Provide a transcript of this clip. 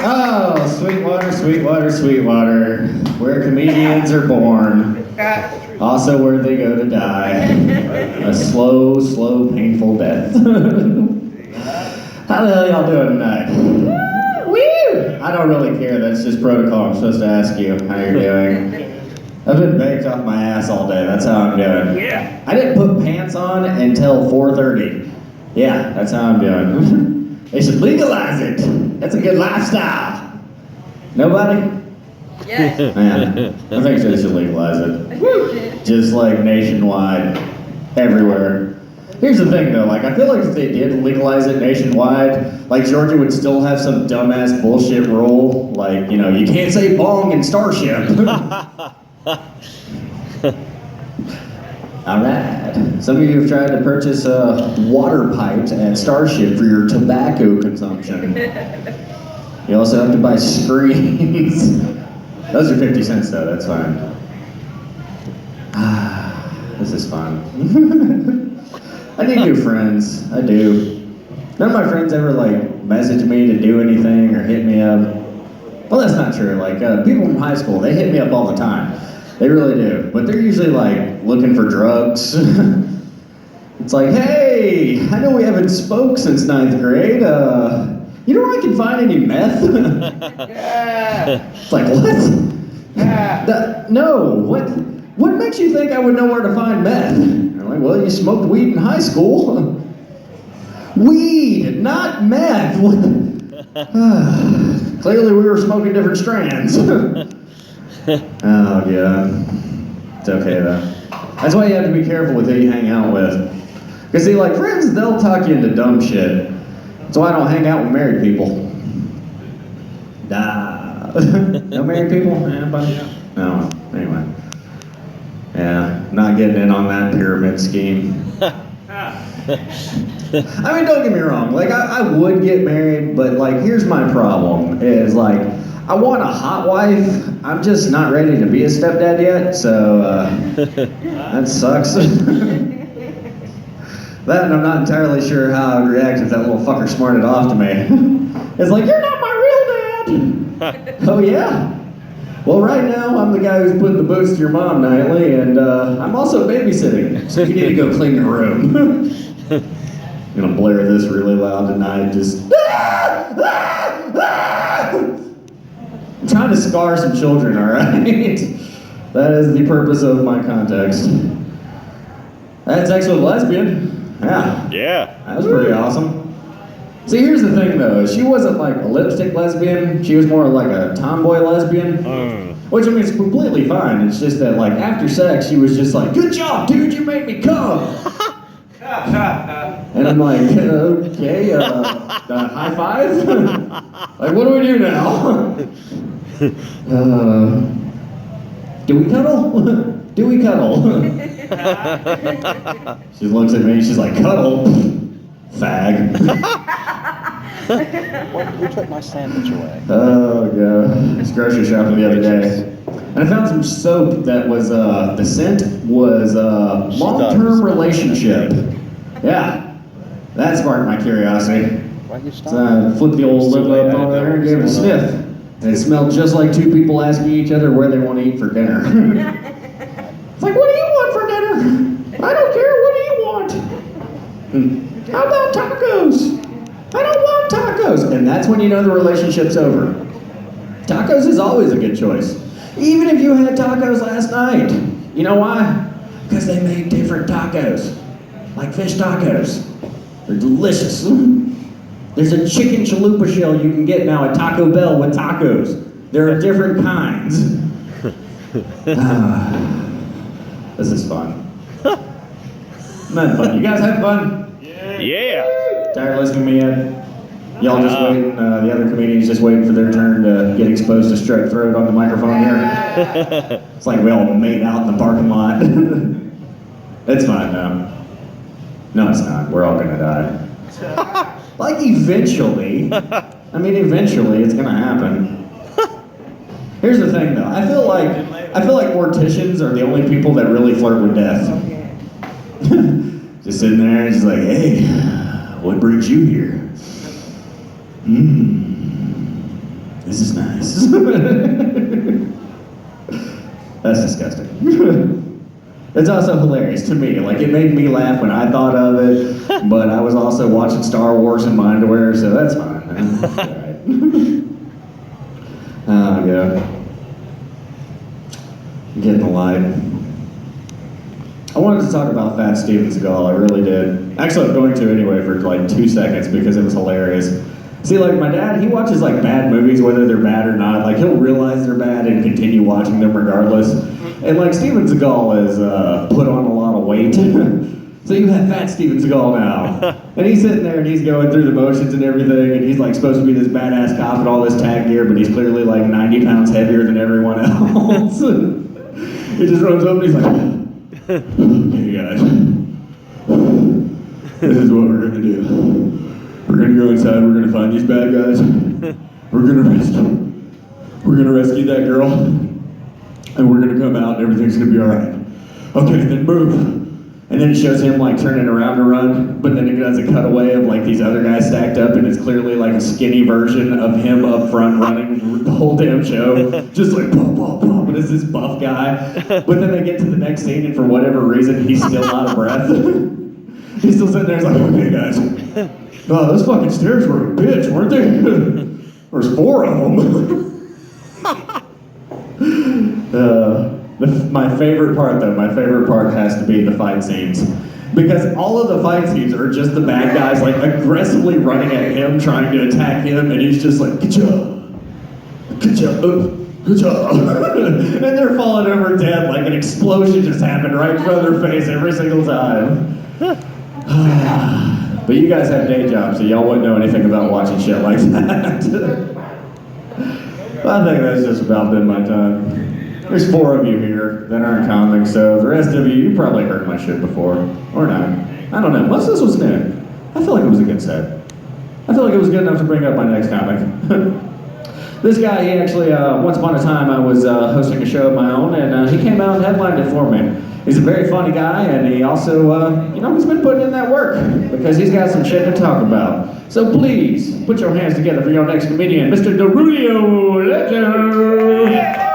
Oh, Sweetwater, Sweetwater, Sweetwater, where comedians are born. Also where they go to die. A slow, slow, painful death. How the hell y'all doing tonight? Woo! I don't really care, that's just protocol. I'm supposed to ask you how you're doing. I've been baked off my ass all day, that's how I'm doing. Yeah. I didn't put pants on until 4:30. Yeah, that's how I'm doing. They should legalize it. That's a good lifestyle. Nobody? Yes. Man, I think they should legalize it. Just like nationwide, everywhere. Here's the thing though, like I feel like if they did legalize it nationwide, like Georgia would still have some dumbass bullshit rule, like, you know, you can't say bong in Starship. Alright. Some of you have tried to purchase water pipes at Starship for your tobacco consumption. You also have to buy screens. Those are 50 cents though, that's fine. This is fun. I need new friends, I do. None of my friends ever like message me to do anything or hit me up. Well, that's not true. Like people from high school, they hit me up all the time. They really do. But they're usually like looking for drugs. It's like, hey, I know we haven't spoke since 9th grade. You know where I can find any meth? It's like, what? No, what makes you think I would know where to find meth? I'm like, well, you smoked weed in high school. Weed, not meth. Clearly we were smoking different strands. Oh, yeah. It's okay, though. That's why you have to be careful with who you hang out with. Because, see, like, friends, they'll talk you into dumb shit. That's why I don't hang out with married people. Nah. No married people? Anybody? No. Anyway. Yeah, not getting in on that pyramid scheme. I mean, don't get me wrong. Like, I would get married, but, like, here's my problem. Is, like, I want a hot wife. I'm just not ready to be a stepdad yet, so that sucks. That, and I'm not entirely sure how I would react if that little fucker smarted off to me. It's like, you're not my real dad! Oh yeah? Well, right now, I'm the guy who's putting the boots to your mom nightly, and I'm also babysitting, so you need to go clean your room. I'm gonna blare this really loud tonight, just... I'm trying to scar some children, alright? That is the purpose of my context. I had sex with a lesbian. Yeah. Yeah. That was pretty awesome. See, here's the thing though. She wasn't like a lipstick lesbian. She was more like a tomboy lesbian. Which, I mean, it's completely fine. It's just that, like, after sex, she was just like, good job, dude, you made me come. And I'm like, okay, high five? Like, what do we do now? Do we cuddle? Do we cuddle? She looks at me, she's like, cuddle? Fag. Who took my sandwich away? Oh, God. I was grocery shopping the other day. And I found some soap that was, the scent was, long-term relationship. Yeah. That sparked my curiosity. Why you So I flipped the old lip up on there and gave it a sniff. And it smelled just like two people asking each other where they want to eat for dinner. It's like, what do you want for dinner? I don't care, what do you want? How about tacos? I don't want tacos. And that's when you know the relationship's over. Tacos is always a good choice. Even if you had tacos last night. You know why? Because they made different tacos. Like fish tacos. They're delicious. There's a chicken chalupa shell you can get now at Taco Bell with tacos. There are different kinds. This is fun. Not fun. You guys have fun? Yeah. Tired of listening to me yet? Y'all just waiting, the other comedians just waiting for their turn to get exposed to strep throat on the microphone here. It's like we all made out in the parking lot. It's fine though. No, it's not. We're all gonna die. Like eventually. I mean, eventually it's gonna happen. Here's the thing though. I feel like morticians are the only people that really flirt with death. Just sitting there and just like, hey, what brings you here? This is nice. That's disgusting. It's also hilarious to me. Like, it made me laugh when I thought of it, but I was also watching Star Wars in my underwear, so that's fine. That's all right. Oh, yeah. Getting the light. I wanted to talk about Fat Steven Seagal, I really did. Actually, I'm going to anyway for like 2 seconds because it was hilarious. See, like, my dad, he watches like bad movies, whether they're bad or not. Like, he'll realize they're bad and continue watching them regardless. And like, Steven Seagal has put on a lot of weight. So you have Fat Steven Seagal now. And he's sitting there and he's going through the motions and everything, and he's like supposed to be this badass cop and all this tag gear, but he's clearly like 90 pounds heavier than everyone else. He just runs up and he's like, okay guys, this is what we're gonna do. We're gonna go inside, we're gonna find these bad guys, we're gonna rescue that girl, and we're gonna come out and everything's gonna be alright. Okay, then move. And then it shows him like turning around to run, but then it does a cutaway of like these other guys stacked up, and it's clearly like a skinny version of him up front running the whole damn show, just like pop, pop, pop, and it's this buff guy. But then they get to the next scene, and for whatever reason, he's still out of breath. He's still sitting there, he's like, okay guys, oh, those fucking stairs were a bitch, weren't they? There's 4 of them. My favorite part, though, has to be the fight scenes. Because all of the fight scenes are just the bad guys, like, aggressively running at him, trying to attack him, and he's just like, ka-cha, ka-cha, ka-cha. And they're falling over dead, like an explosion just happened right in front of their face every single time. But you guys have day jobs, so y'all wouldn't know anything about watching shit like that. I think that's just about been my time. There's 4 of you here that aren't comics, so the rest of you probably heard my shit before. Or not. I don't know. Most of this was new. I feel like it was a good set. I feel like it was good enough to bring up my next comic. This guy, he actually, once upon a time, I was hosting a show of my own, and he came out and headlined it for me. He's a very funny guy, and he also, he's been putting in that work, because he's got some shit to talk about. So please, put your hands together for your next comedian, Mr. Derulio Legend!